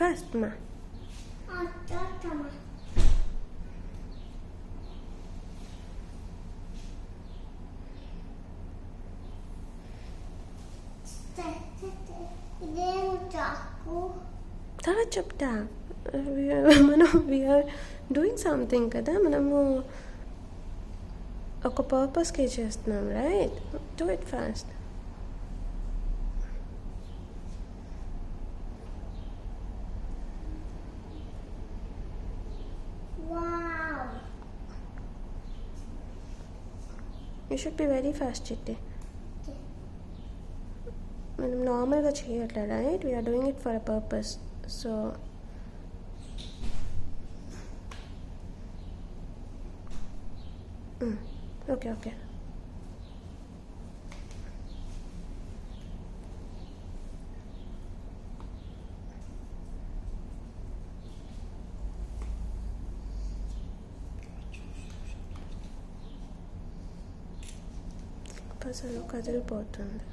Fast మా. తర్వాత చెప్తా. మనం వీఆర్ డూయింగ్ సంథింగ్ కదా, మనము ఒక పర్పస్కి చేస్తున్నాం, right? Do it fast. You should be very fast Chitti. మనం నార్మల్గా చేయట్లే, right? We're doing it for a purpose. So okay okay. అసలు కదిలిపోతుంది.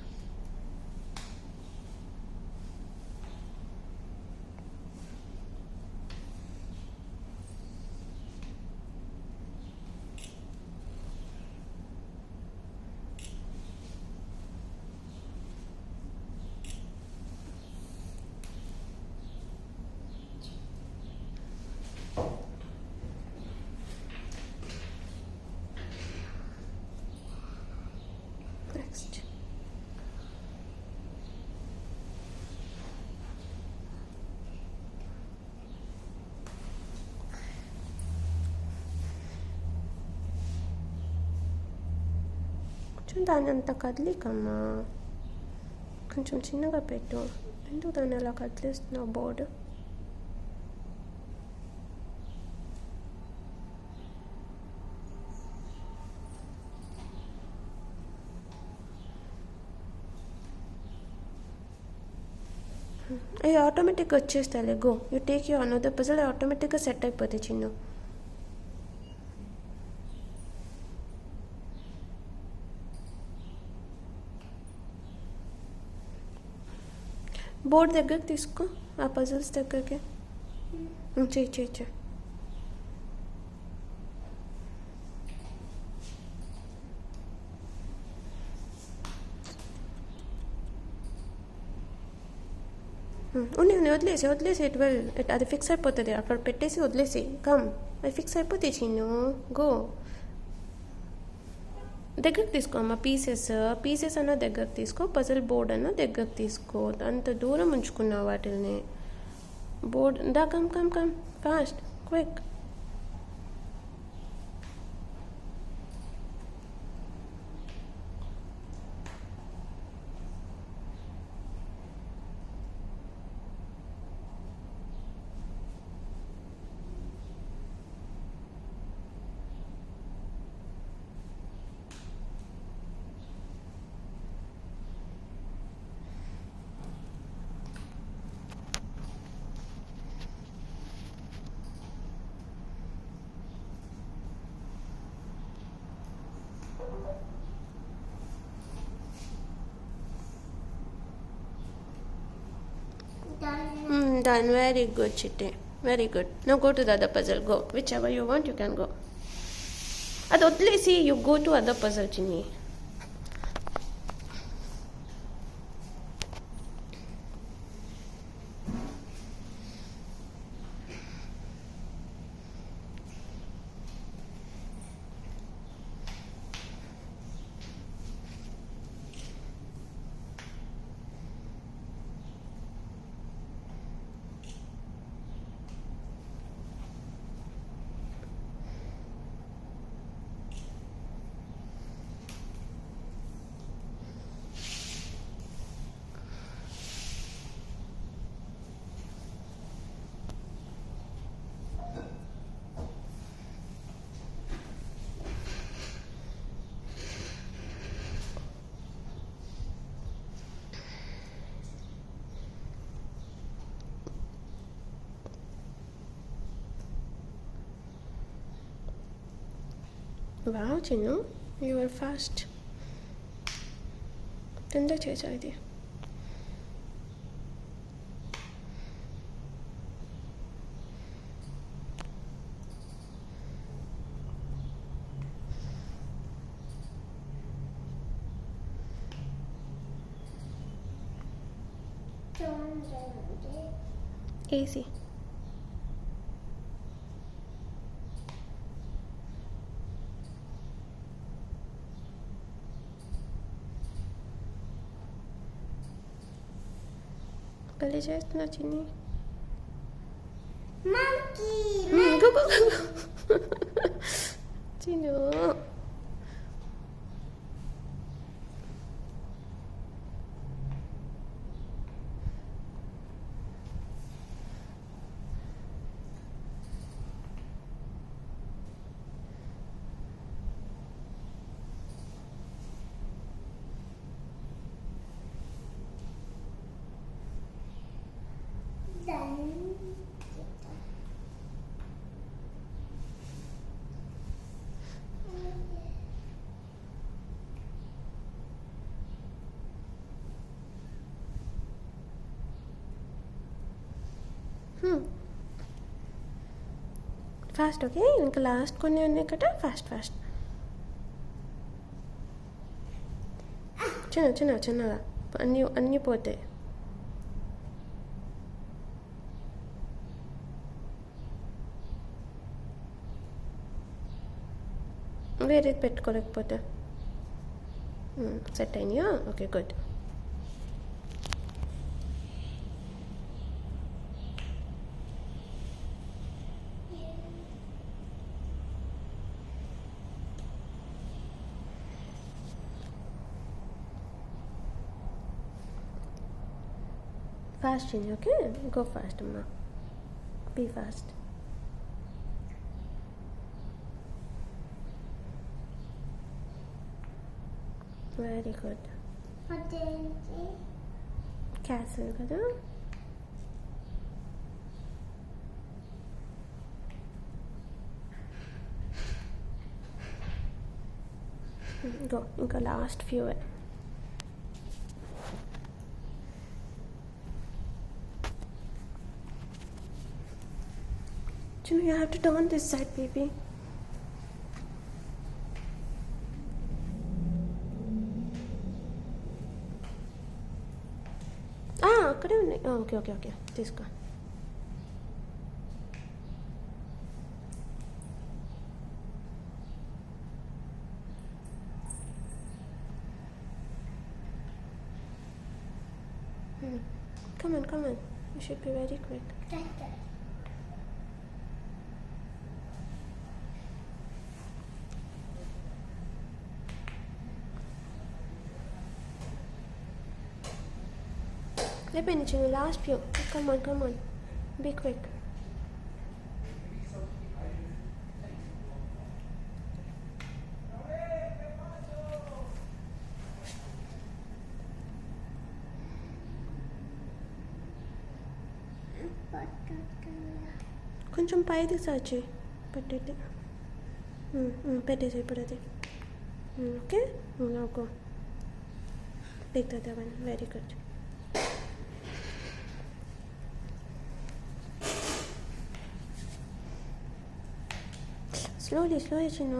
నెక్స్ట్ కొంచెం దాన్ని అంత కదిలికమ్మా, కొంచెం చిన్నగా పెట్టు. ఎందుకు దాన్ని అలా కదిలిస్తున్నావు బోర్డు? అవి ఆటోమేటిక్గా వచ్చేస్తాయి. Go, you take you another puzzle, ఆటోమేటిక్గా సెట్ అయిపోతాయి చిన్న. బోర్డ్ దగ్గరికి తీసుకో, ఆ పజల్స్ దగ్గరికి చెయ్యి చెయ్యి చెయ్యి. వదిలేసి అది ఫిక్స్ అయిపోతుంది. అక్కడ పెట్టేసి వదిలేసి కమ్, అది ఫిక్స్ అయిపోతాయి చిన్ను. గో, దగ్గరకు తీసుకో అమ్మ. పీసెస్ అన్న దగ్గరకు తీసుకో, పజల్ బోర్డ్ అన్న దగ్గరకు తీసుకో. అంత దూరం ఉంచుకున్నావు వాటిని. బోర్డ్ దా, come come come fast quick. Done. Very good, Chitti. Very good. Now go to the other puzzle. Go. Whichever you want, you can go. Ad odlesi, you go to other puzzle, Chinni. Wow, Chinnu, you were fast. తొందర చేసా ఇది. AC. పెళ్లి చేస్తున్నా చిన్ని. Chinnu fast. Okay, ఇంకా last కొన్ని ఉన్నాయి కదా, ఫాస్ట్ ఫాస్ట్. చిన్నగా అన్నీ పోతాయి. వేరేది పెట్టుకోలేకపోతే సెట్ అయినాయా? Okay, good. Fast change. Okay, go fast అమ్మా, be fast. Very good. Castle కదా. గో, ఇంకా last few. Chinu, you have to turn this side, baby. అక్కడే ఉన్నాయి. ఓకే ఓకే ఓకే, తీసుకో. Come on. You should be very quick. అయిపోయింది చిన్న, last few. Come on. Be quick. కొంచెం పైది సాచి పెట్టేది. పెట్టేసి ఇప్పుడు అది. Okay, okay. Take that one. Very good. Slowly చిన్న,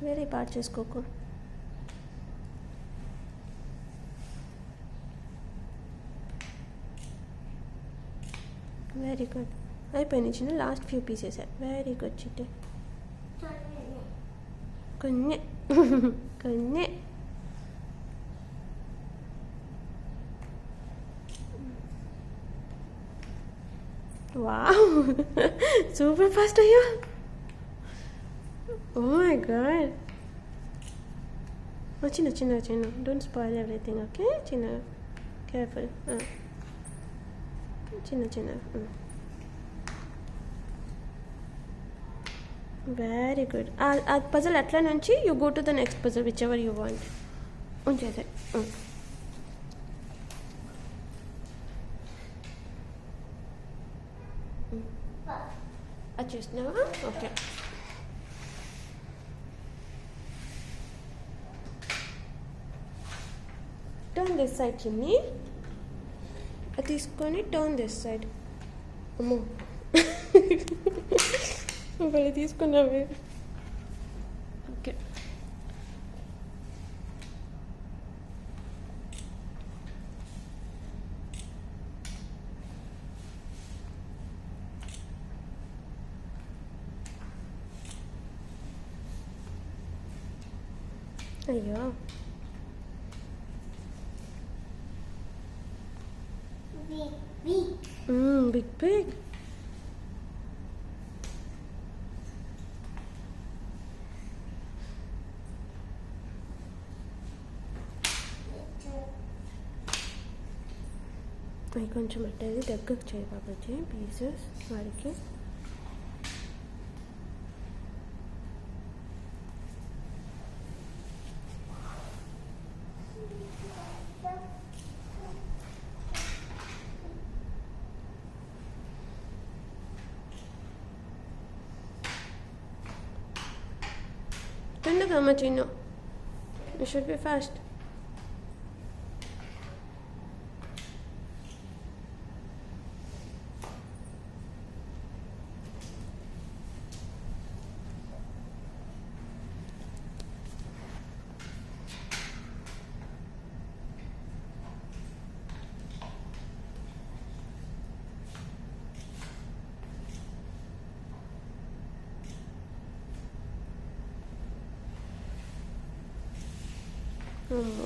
వేరే పార్ట్ చేసుకోకు. Very good. అయిపోయింది చిన్న, last few pieces. Very good చిట్టి. కొన్ని వావ్, సూపర్ ఫాస్ట్ అయ్యా. Oh my god. Chino. Don't spoil everything, okay? Chino. Careful. Chino. Very good. Puzzle atla nunchi you go to the next puzzle, whichever you want. Unchese. Adjust now. Okay. Turn this side, Chinni. తీసుకొని turn this side. అమ్మో, మళ్ళీ తీసుకున్నావే. Okay, అయ్యో, big big. అవి కొంచెం అట్టేది దగ్గరకు చేయి Babaji, pieces వాడికి. తొందరగా అమ్మ Chinnu, you should be fast.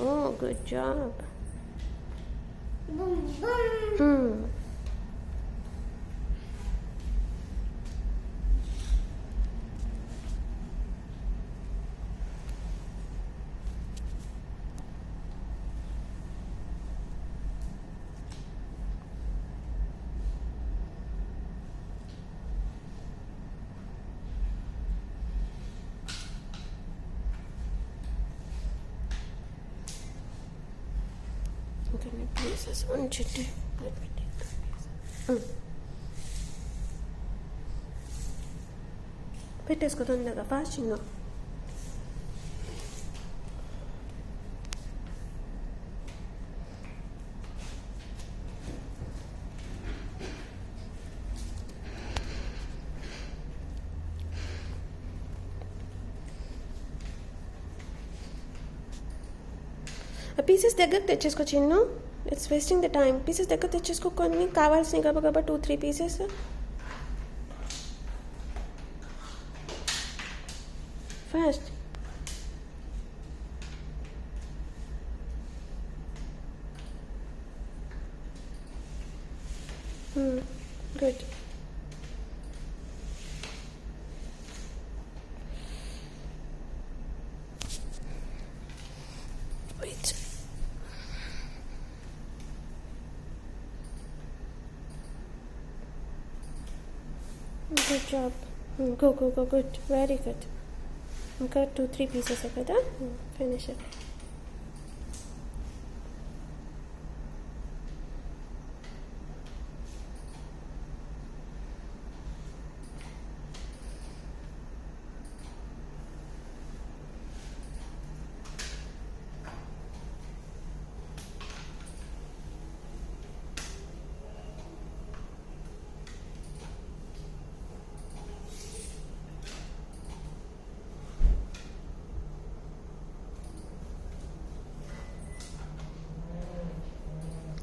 Oh, good job. కొన్ని పీసెస్ ఉంచితే పెట్టేసుకో తొందరగా, ఫాస్ట్ చిన్న. ఆ పీసెస్ దగ్గర తెచ్చేసుకో Chinnu, it's wasting the time. Pieces దగ్గర తెచ్చేసుకో, కొన్ని కావాల్సినవి గబగబా 2-3 pieces. Fast. Good. Wait. Good job. Go, go, go. Good. Very good. ఇంకా 2-3 పీసెస్ కదా, ఫినిష్ ఇట్.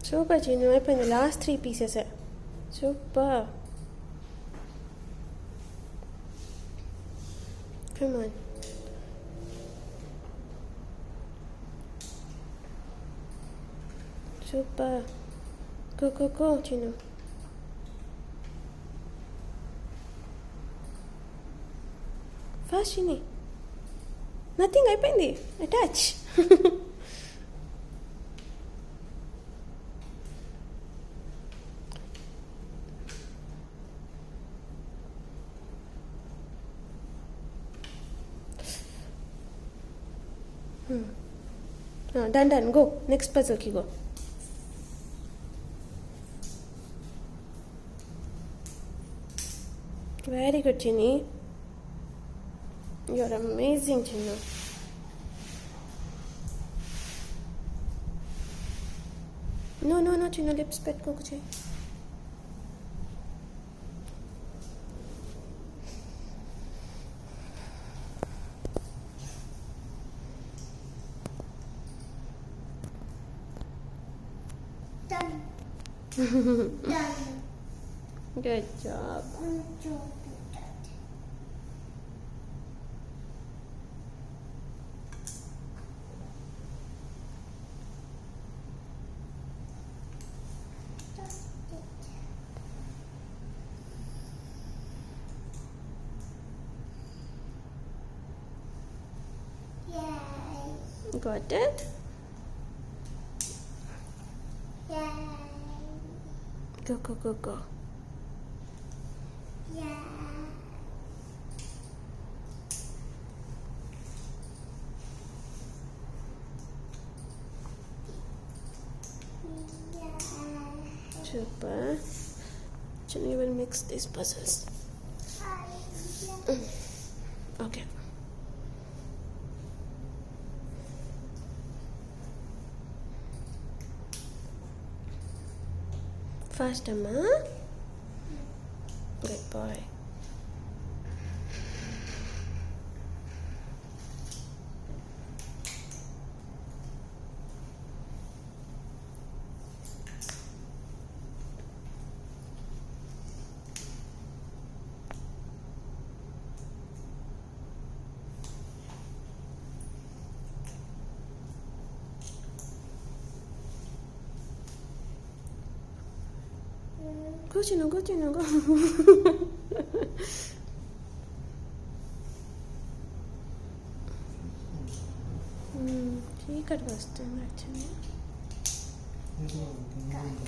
సూపర్ చిన్ను, అయిపోయింది. Last 3 pieces. Super. Come on. Super. Go go go Chinnu. Fast చిన్ని. Nothing, అయిపోయింది. Attach. Done. Go. Next puzzle ki go. Very good, Chinny. You're amazing, Chinnu. No, Chinnu. Lips petko kuch. Done. Good job. Got it? Yeah. Go. Yeah. Super. Chini will mix these puzzles. Okay. Fast, Amma. Good boy. Go, Chino, go. చీకటి వస్తుంది actually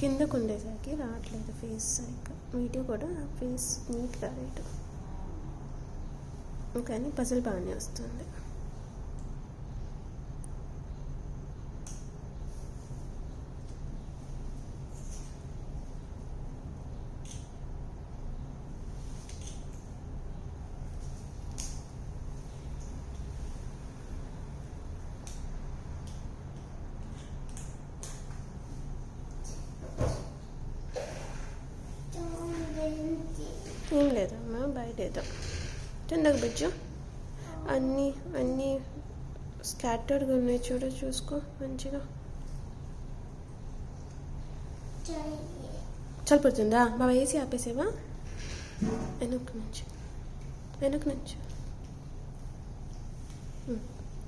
కిందకు ఉండేసరికి రావట్లేదు face సరిగ్గా video కూడా face నీట్గా right కానీ puzzle బాగానే వస్తుంది. ఏం లేదమ్మా బయట ఏదో తిందకు బిజ్జు అన్నీ స్కాటర్డ్గా ఉన్నాయి చూసుకో మంచిగా చల్పడుతుందా బాబా వేసి ఆపేసేవా వెనక్కి నుంచి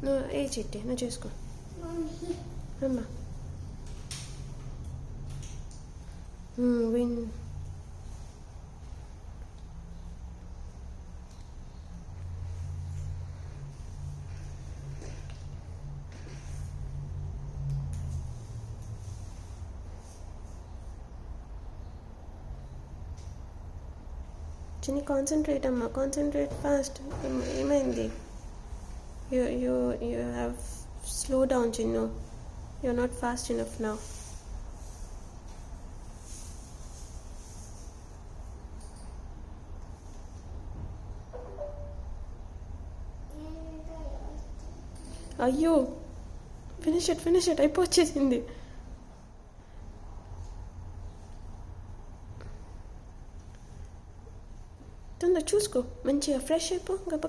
నువ్వు ఏ చిట్టి నువ్వు చేసుకో అమ్మా విన్ చిన్ని కాన్సన్ట్రేట్ అమ్మా కాన్సన్ట్రేట్ ఫాస్ట్ ఏమైంది you have slow down Chinnu you are not fast enough now అయ్యో ఫినిష్ ఇట్ అయిపోచ్చేసింది. తొందర చూసుకో మంచిగా ఫ్రెష్ అయిపో గబ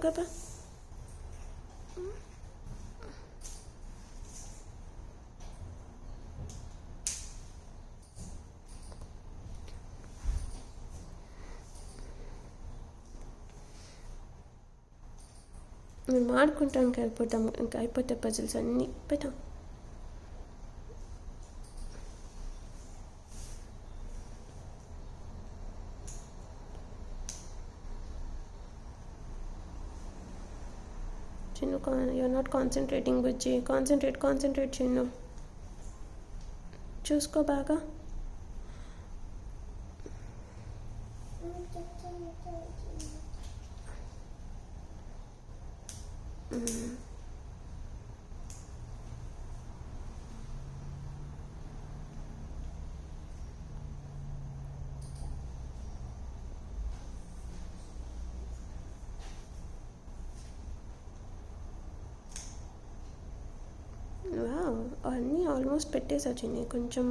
మేము ఆడుకుంటానికి వెళ్ళిపోతాం ఇంకా అయిపోతే పజిల్స్ అన్నీ పెట్టాం. Chinnu you're not concentrating Bujji concentrate Chinnu చూసుకో బాగా అన్నీ ఆల్మోస్ట్ పెట్టేసా చిన్ని కొంచెం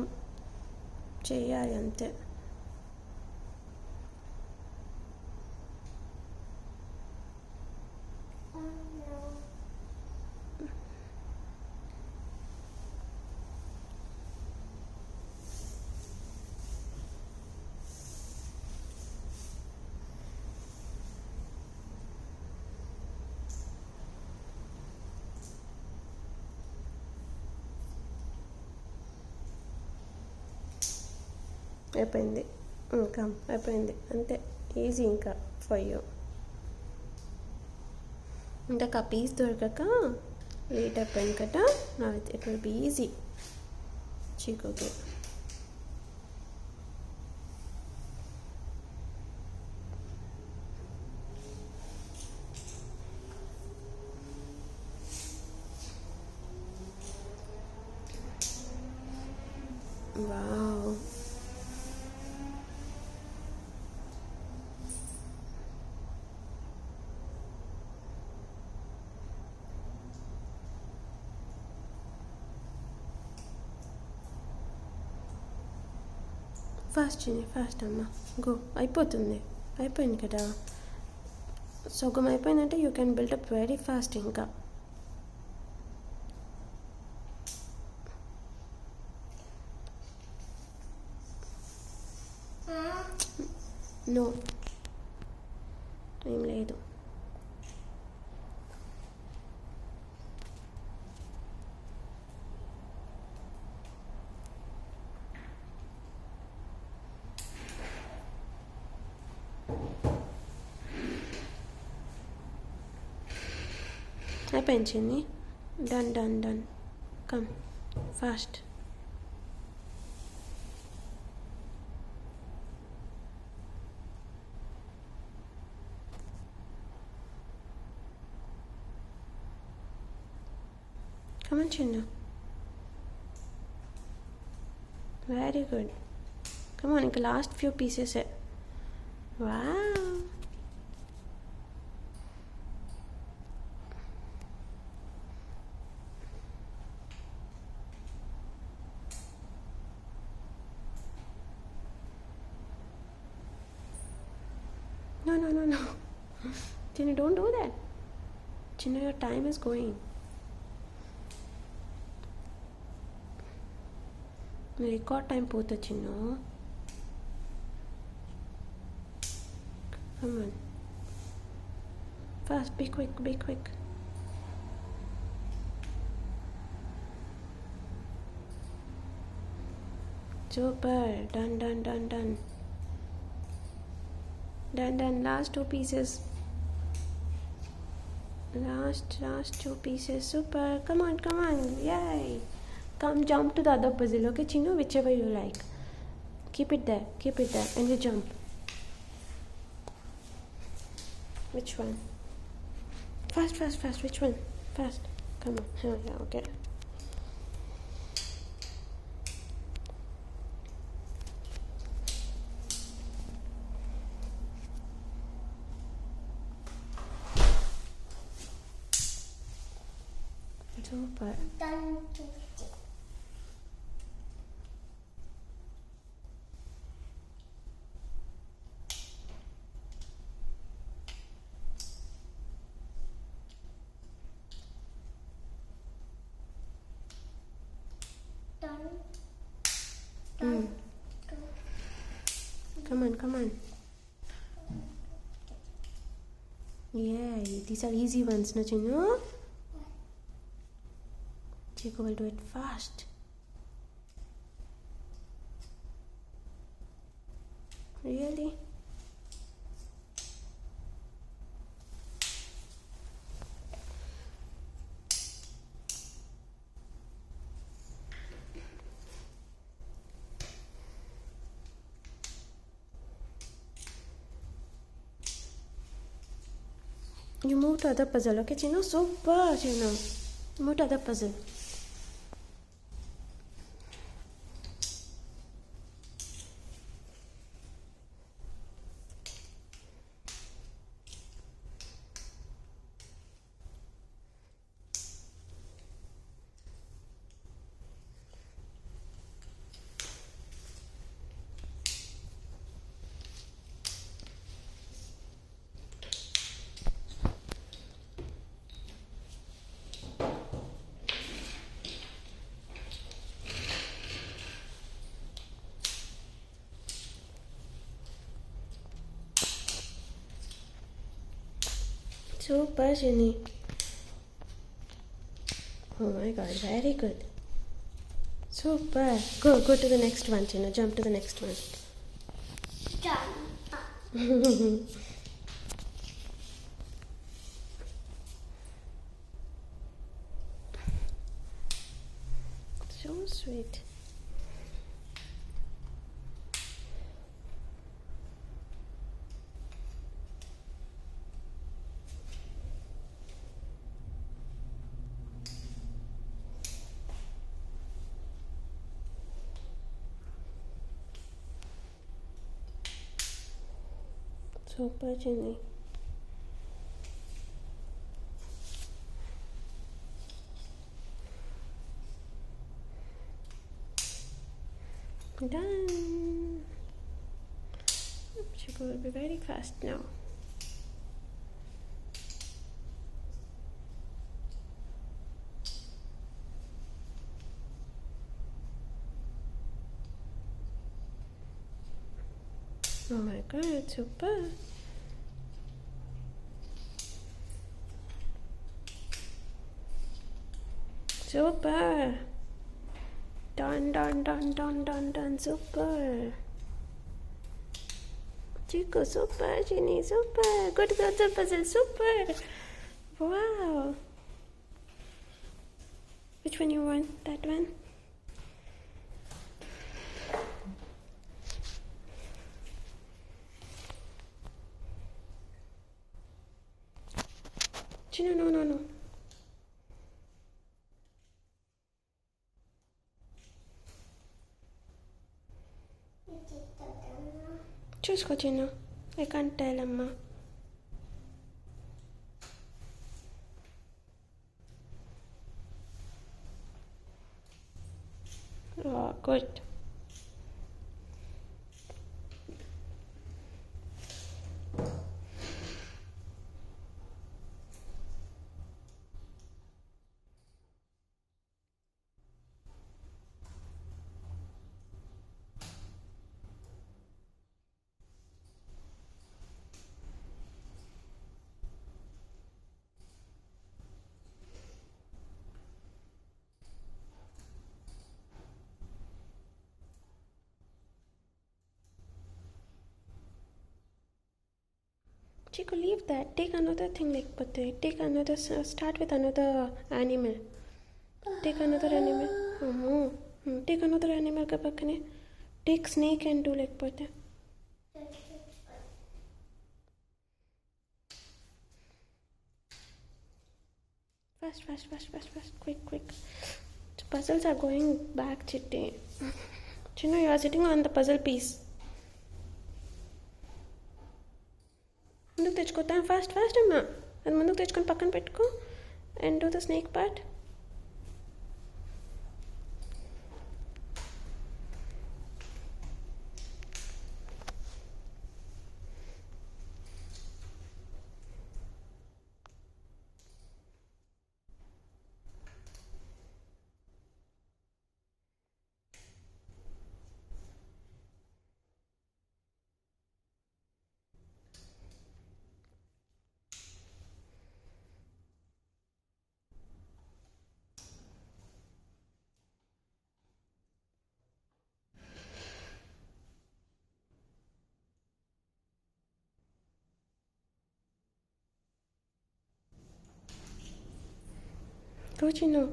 చేయాలి అంతే. అయిపోయింది ఇంకా అయిపోయింది అంతే ఈజీ ఇంకా ఫర్ యూ. ఇందాక ఆ పీస్ దొరకక Late up and kata. Now it will be easy. Chikoke. Wow. Fast చిన్ని ఫాస్ట్ అమ్మ గో అయిపోయింది కదా సగం అయిపోయిందంటే you can build up very fast ఇంకా నో ఏం లేదు అయిపోయింది చిన్ని done come fast come on చిన్న వెరీ గుడ్ కమ్ ఆన్ ఇంకా లాస్ట్ ఫ్యూ పీసెసే wow No. Chinna, don't do that. Chinna, your time is going. Record time pota Chinna. Come on. Fast, be quick. Super. Done. Done. Last two pieces. Last two pieces. Super. Come on. Yay. Come jump to the other puzzle. Okay, Chinnu, whichever you like. Keep it there. And you jump. Which one? Fast. Which one? Fast. Come on. Yeah, okay. Super. Done. Come on. Yay, these are easy ones, no Chinnu? Chico will do it fast. Really? You move to other puzzle, okay, Chinnu? Super, Chinnu. Move to other puzzle. Super, Chinny. Oh my god, very good. Super. Go to the next one, Chinna. Jump to the next one. Done. So sweet. Super, Ginny. Done. She will be very fast now. Oh my god, super. Super. Done, done, done, done, done, done. Super. Chico, super. Ginny, super. Good girl, the puzzle, super. Wow. Which one you want? That one? Gino, no, no, no. చూసుకో చిన్న I can't tell అమ్మా good Chico, leave that. Take another thing like take another, start with another animal. Take another animal. Take another animal ka pakkane. Take snake and do like pote. Fast, fast, fast, fast, fast. Quick, quick. The puzzles are going back, Chitti. Chino, you are sitting on the puzzle piece. ముందుకు తెచ్చుకోతాను fast fast అమ్మా అది ముందుకు తెచ్చుకొని పక్కన పెట్టుకో and do the snake part Go, Chino.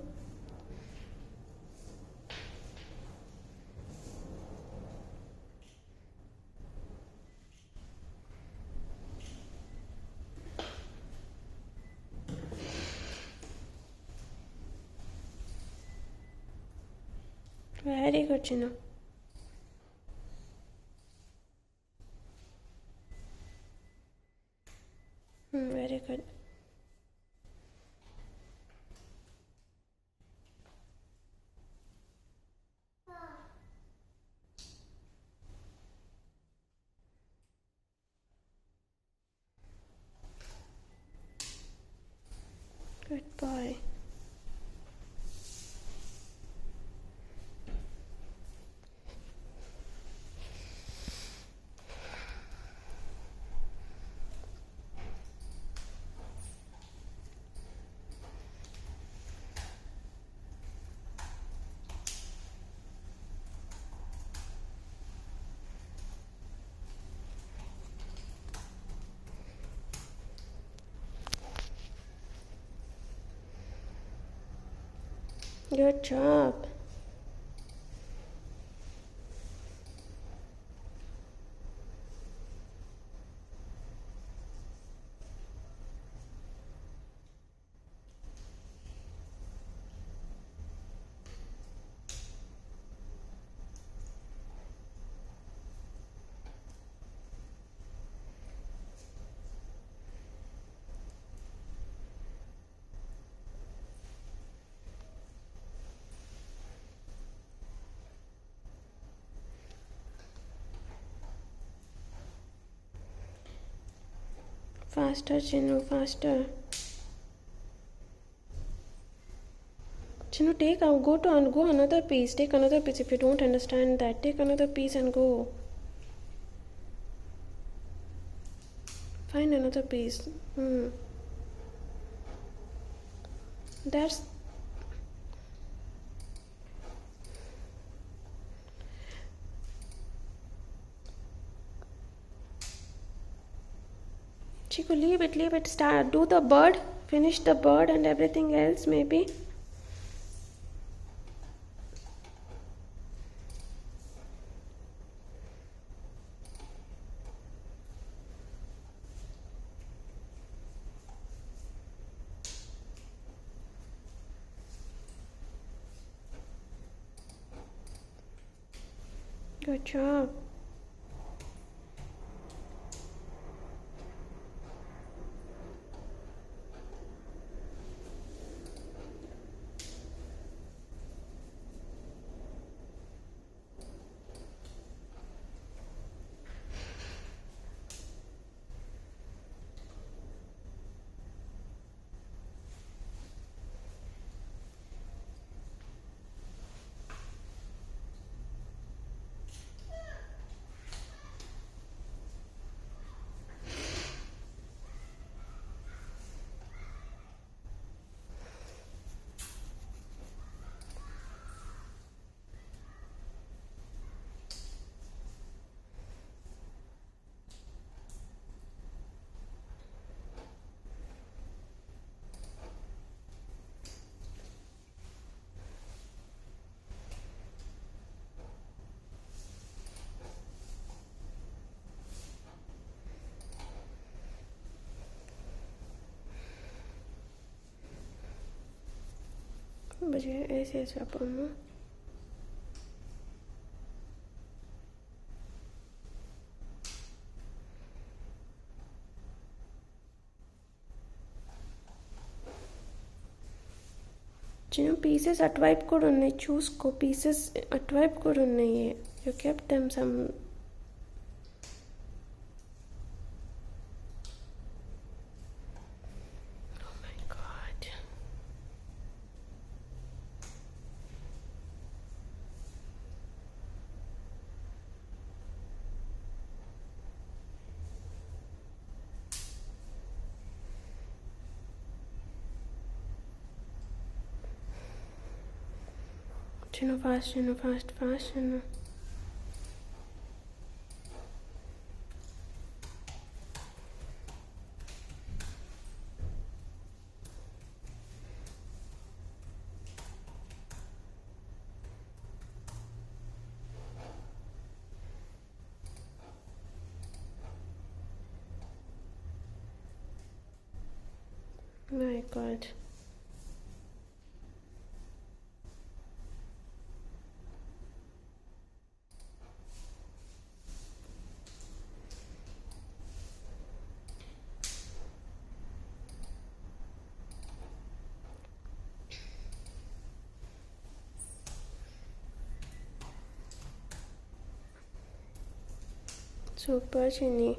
Very good, Chino. Very good. Good boy. Good job. Faster, Chinu, faster. Chinu, go another piece. Take another piece. If you don't understand that, take another piece and go. Find another piece. That's Chiku, leave it. Start. Do the bird. Finish the bird and everything else, maybe. Good job. मुझे ऐसे छापना చిన్న pieces అటువైపు కూడా ఉన్నాయి చూసుకో pieces అటువైపు కూడా ఉన్నాయి you kept them some fast, Chinu. My God. Super, Chini.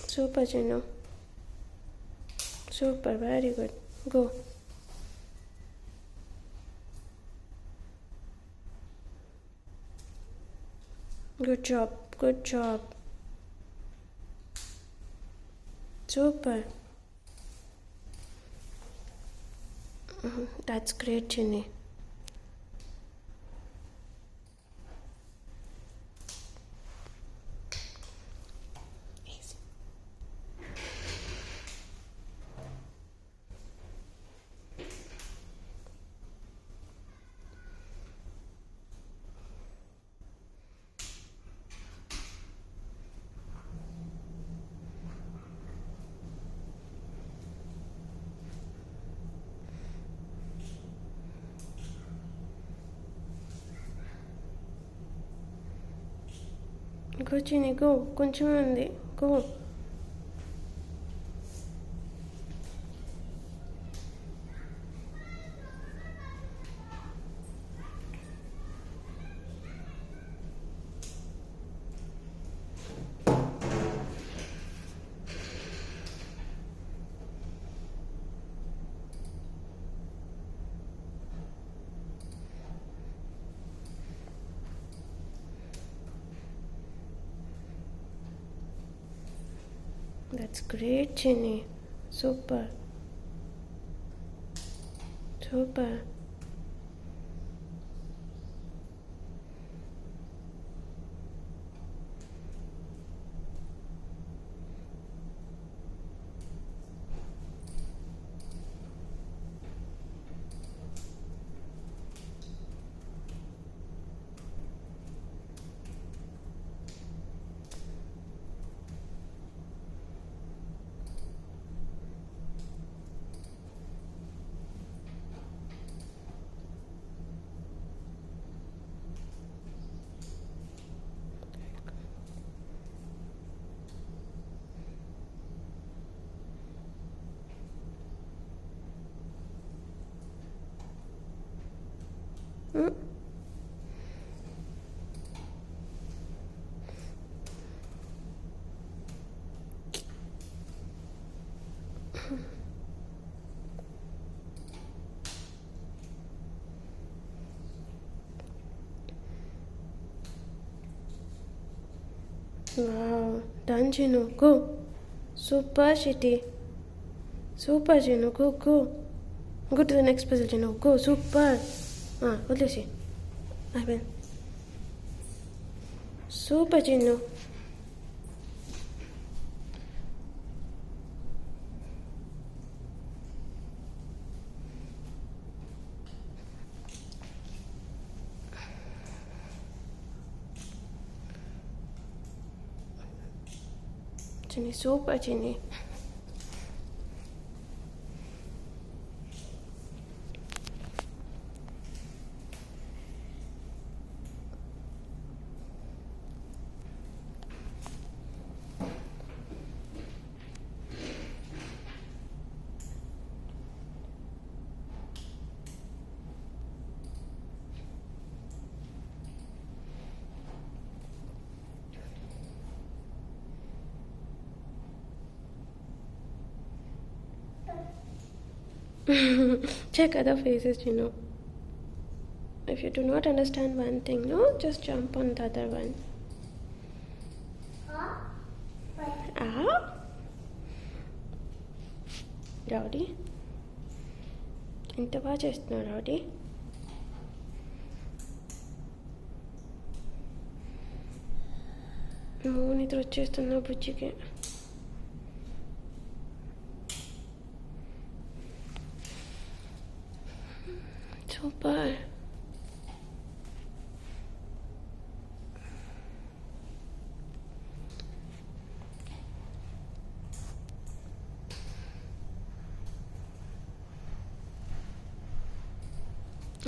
Super, Chino. Super, very good. Go. Good job. Super. That's great, Chini. Go, Chini, go. కొంచెం ఉంది. Go. That's great, Chinny. Super. Super. Hmm? Wow, done, Chinu. Go. Super, Shitty. Super, Chinu. Go, go. Go to the next puzzle, Chinu. Go, super. What's I will. Super, Chinu. Chinny, super, Chinny. Check other faces, If you do not understand one thing, no, just jump on the other one. Rowdy? ఎంత బాగా చేస్తున్నావు rowdy. నిద్ర వచ్చేస్తున్నా బుజ్జికి. Super.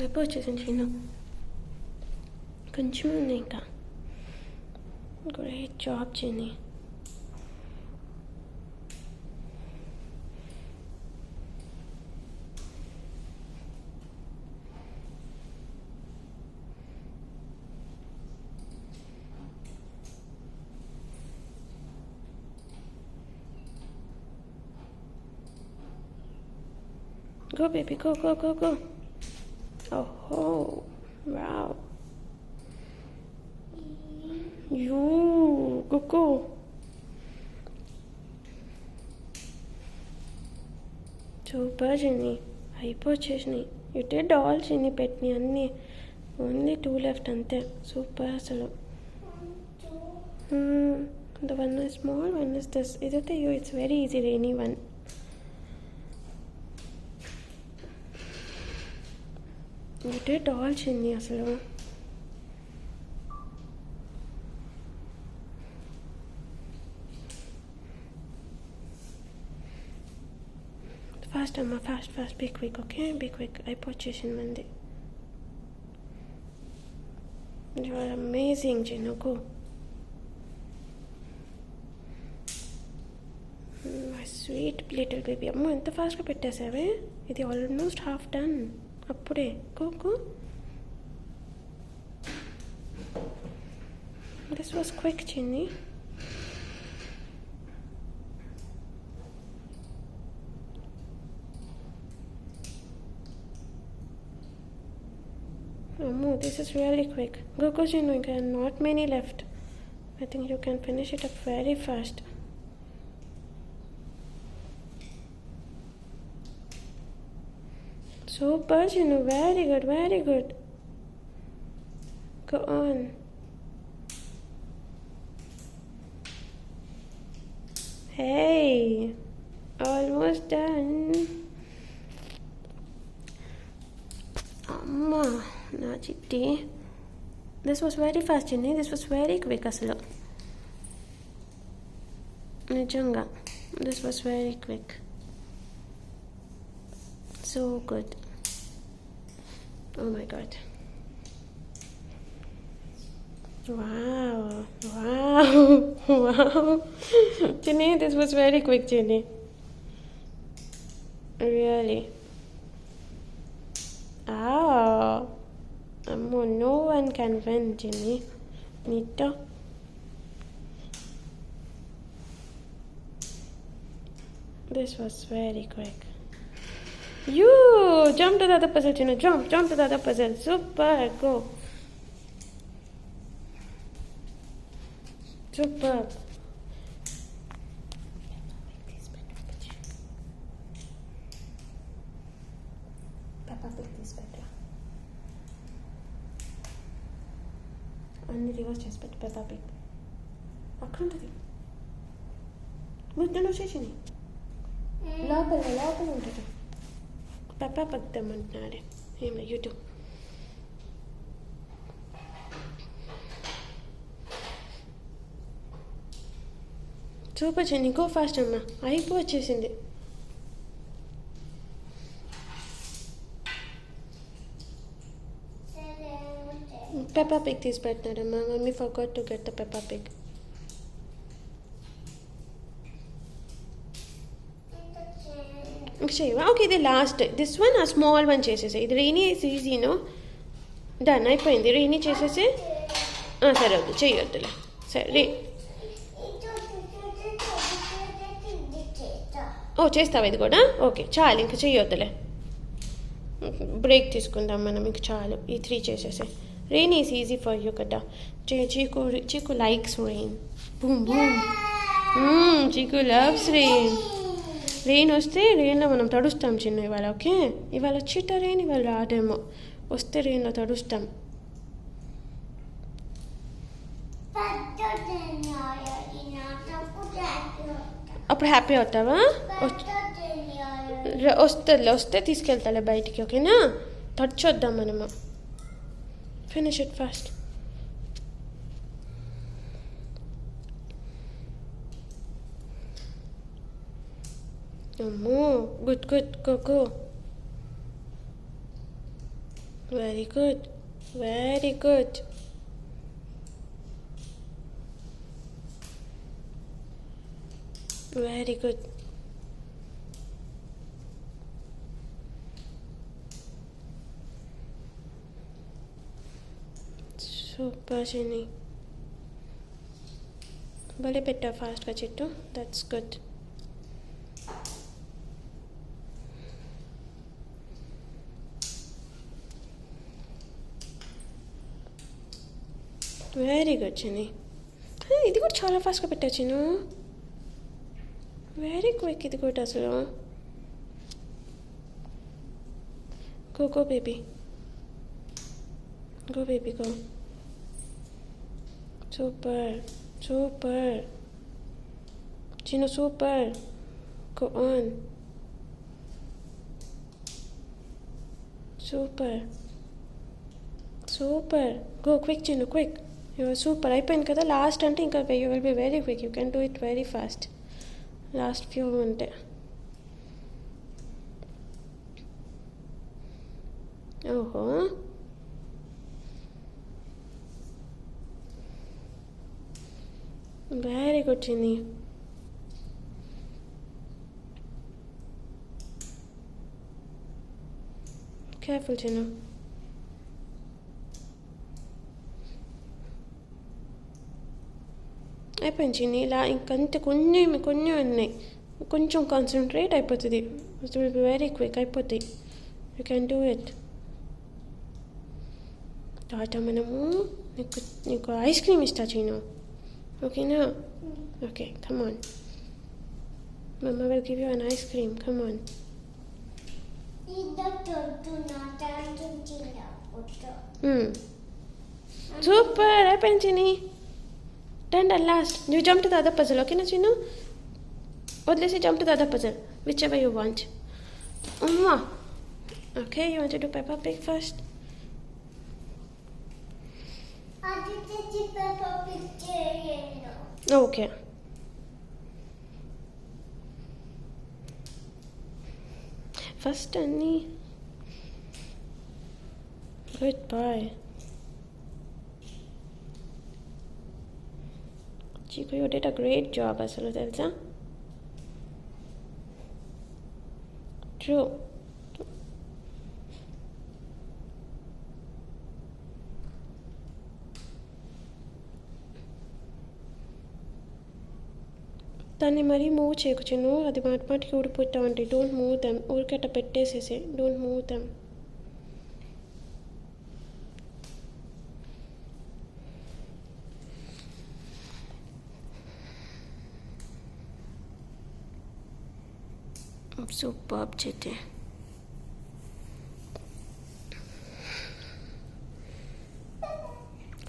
ఎప్పుడు వచ్చేసింది చిన్న కొంచెం ఉంది ఇంకా. గ్రేట్ జాబ్ చిన్ని. Go baby, go, go, go, go. Oh, wow. You, go, go. Super, Jenny. Hyper Chesney. You did all, Jenny Petney, and only 2 left, ante. Super, solo. The one is small, one is this. It's very easy, rainy one. You did all, Chinny, asalo. Fast, Amma, fast. Be quick, okay? Be quick. I purchase in Monday. You are amazing, Chino. Go. My sweet little baby. Amma, ఎంత ఫాస్ట్గా పెట్టేసావే. ఇది almost half done. అప్పుడే go. This was quick, Chinny. Ammu, this is really quick. Go, Chinny. Not many left. I think you can finish it up very fast. Super, Chinu. Very good, very good. Go on. Hey, almost done. Amma, na chitti. This was very fast, Chinni. This was very quick, asalo. Nijanga. This was very quick. So good. Oh my god. Wow. Wow. Wow. Chinni, this was very quick, Chinni. Really. Oh. Ammo, no one can win, Chinni. Nito. This was very quick. You jump to the other puzzle, Chinni. Jump to the other puzzle. Super. Go. Super. Peppa Pig this better. అన్ని reverse చేసి పెట్టు Peppa Pig అక్కడ ఉంటుంది ముద్దలు వచ్చేసింది లోపల ఉంటుంది Peppa Pig తెమ్మంటున్నాడే ఏమి యూట్యూబ్ సూపర్ చెన్ని గో ఫాస్ట్ అమ్మా అయిపోవచ్చేసింది Peppa Pig తీసి పెట్టినాడమ్మా mummy forgot to get the Peppa Pig. చేయవా ఓకే ఇది లాస్ట్ దిస్ వన్ ఆ స్మాల్ వన్ చేసేసా ఇది రెయినీ ఇస్ ఈజీనో డన్ అయిపోయింది రెయినీ చేసేసి సరే వద్దు చెయ్యొద్దులే సరే ఓ చేస్తావా ఇది కూడా ఓకే చాలు ఇంక చెయ్యొద్దులే బ్రేక్ తీసుకుందాం మనం ఇంక చాలు ఈ 3 చేసేసే Rain is easy for you, Kada. Chiku likes rain. Boom, boom. Chiku loves rain. Rain వస్తే రెయిన్లో మనం తడుస్తాం చిన్న ఇవాళ ఓకే ఇవాళ చిట్ట రెయిన్ ఇవాళ రాదేమో వస్తే రెయిన్లో తడుస్తాం అప్పుడు హ్యాపీ అవుతావా వస్తే తీసుకెళ్తాలే బయటికి ఓకేనా తడిచొద్దాం మనము Finish it fast. Ammo, good, go. Very good. Very good. Very good. Super, Jenny. Bale petta fast ga chittu. That's good. Very good, Jenny. Hey, ఇది కూడా చాలా ఫాస్ట్ గా పెట్టా చిను. Very quick ఇది కూడా అసలు. Go baby. Go baby go. Super. Chino, super. Go on. Super. Go quick, Chino, quick. You're super. అయిపోయింది కదా లాస్ట్ అంటే ఇంకా you will be very quick. You can do it very fast. Last few అంటే ఓహో Very good, Chinni. Careful, Chinnu. అయిపోయింది చిన్ని ఇలా ఇంకంతే కొన్ని ఉన్నాయి కొంచెం కాన్సన్ట్రేట్ అయిపోతుంది it will be very quick అయిపోతాయి యూ క్యాన్ డూ ఇట్ తర్వాత మనము నీకు ఐస్ క్రీమ్ ఇస్తా చీను ఓకేనా okay come on mummy will give you an ice cream come on super అయిపోయింది చిన్ని. Done and last you jump to the other puzzle. ఓకేనా చిన్ను? వదిలేసి jump to the other puzzle whichever you want. అమ్మా okay, you want to do Peppa Pig first. Okay first అన్నీ good boy. Chico, you did a great job అసలు తెలుసా. True. దాన్ని మరీ move చేయకు చిన్ను, అది మాటికి ఊడిపోతామంటే. డోంట్ మూవ్ దెమ్, ఊరికట్ట పెట్టేసేసి. Don't move them. సూపర్ చిట్టి.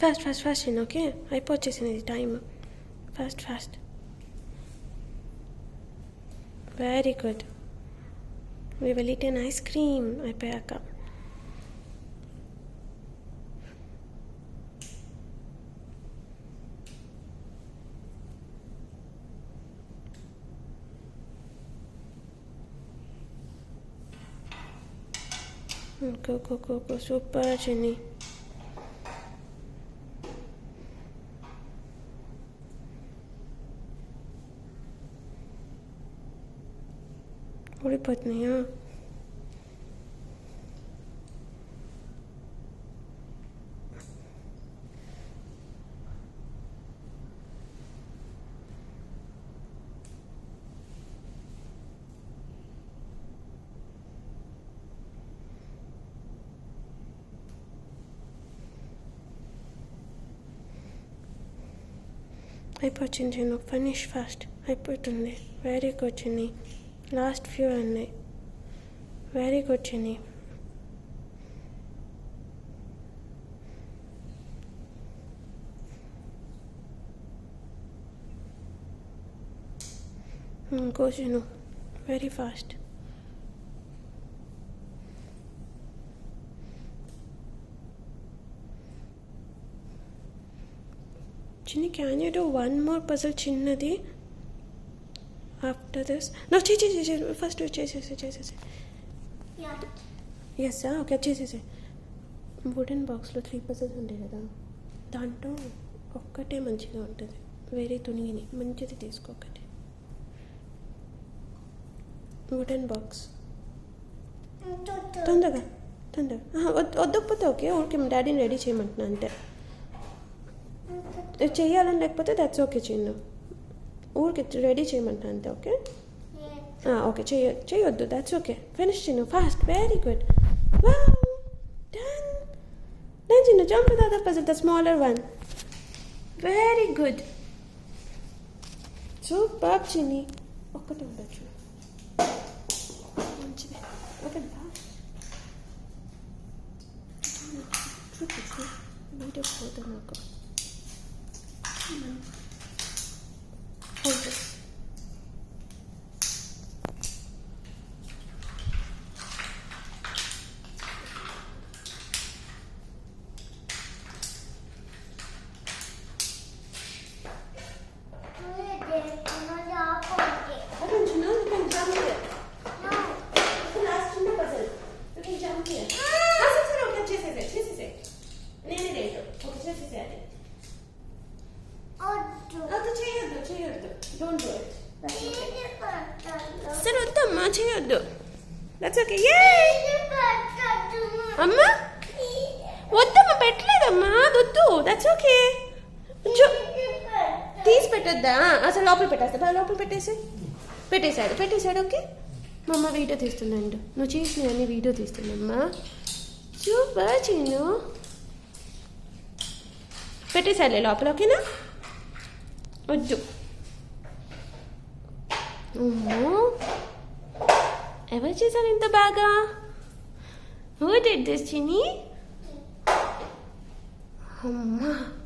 ఫాస్ట్ ఫాస్ట్ ఫాస్ట్ చిన్న. ఓకే అయిపోవచ్చేసింది time. Fast fast. Very good. We will eat an ice cream అయిపోయాక. గో సూపర్ చిన్ని. ఊడిపోతున్నాయా? అయిపోయింది చిన్ను. Finish fast. అయిపోతుంది. వెరీ గుడ్ చిన్ని. లాస్ట్ ఫ్యూ అన్నాయి. వెరీ గుడ్ చిన్ని. గో చిన్ను. Very fast. చిన్ని, can you do one more puzzle చిన్నది ఆఫ్టర్ దిస్? నా చేసేసి ఫస్ట్ చేసేసి. ఎస్ ఓకే చేసేసి. వుడెన్ బాక్స్లో 3 పజల్స్ ఉంటాయి కదా, దాంట్లో ఒక్కటే మంచిగా ఉంటుంది. వేరే తునిగిని మంచిది తీసుకో ఒకటి. వుడెన్ బాక్స్ తొందరగా వద్దకపోతే ఓకే. ఊరికి డాడీని రెడీ చేయమంటున్నా అంతే. చెయ్యాలని లేకపోతే దట్స్ ఓకే చిన్ను. ఊరికి రెడీ చేయమంటా అంతే. ఓకే ఓకే చేయొద్దు. That's okay. Finish Chinnu fast. Very good. Done Chinnu. Jump to the other puzzle, the smaller one. Very good. Super చిన్ని. ఒక్కటే ఉండొచ్చు మంచిది. ఓకే వీడియో పోతా నాకు. Okay. సరే వద్దమ్మా చేయొద్దు. That's okay. అమ్మా వద్దమ్మా పెట్టలేదమ్మా వద్దు. That's okay. తీసి పెట్టద్దా? అసలు లోపల పెట్టేస్తా. లోపల పెట్టేశాడు. ఓకే మా అమ్మ వీడియో తీస్తుందండి. నువ్వు చేసినవన్నీ వీడియో తీస్తుందమ్మా. సూపర్ చిన్ను. పెట్టేశాడులే లోపల. ఓకేనా? వద్దు. ఎవరు చేశారు ఇంత బాగా? Who did this, Ginny? Amma.